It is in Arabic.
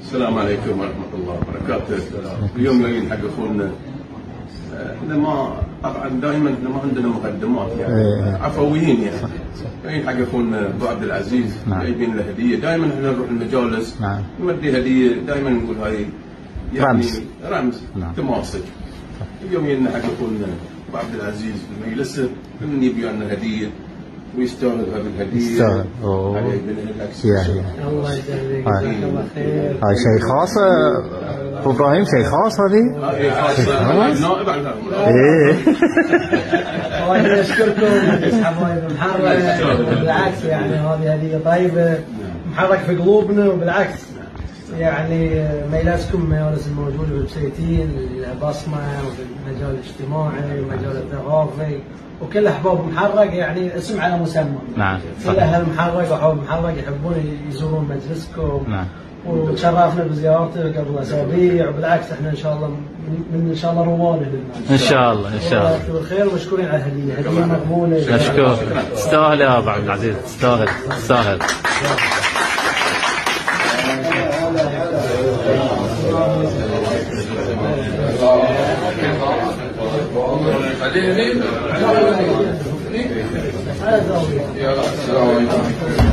السلام عليكم ورحمة الله وبركاته. اليوم جايين حق اخونا. احنا ما طبعا دائما احنا ما عندنا مقدمات يعني عفويين يعني. جايين حق اخونا ابو عبد العزيز جايبين له هدية. دائما احنا نروح المجالس نودي هدية، دائما نقول هاي يعني رمز تماسك. اليوم جينا حق اخونا ابو عبد العزيز بمجلسه من يبي لنا هدية ويستاهل هذه الهدية. يستاهل. الله يجزاك الله خير. هاي شيء خاص ابو ابراهيم، شيء خاص هذه؟ هاي خاص نائب عن وايد نشكركم حبايب محرك، بالعكس يعني هذه هدية طيبة، محرك في قلوبنا، وبالعكس يعني ميلاسكم مجالس الموجودة بالبسيتين له بصمة وفي المجال الاجتماعي والمجال الثقافي، وكل احباب محرق يعني اسم على مسمى. نعم. كل اهل محرق واحباب محرق يحبون يزورون مجلسكم. نعم. وتشرفنا بزيارتك قبل اسابيع، وبالعكس احنا ان شاء الله ان شاء الله روانه للناس. ان شاء الله ان شاء الله. بالخير ومشكورين على الهديه، هديه مقبوله. مشكور. تستاهل يا ابو عبد العزيز، تستاهل تستاهل. السلام عليكم.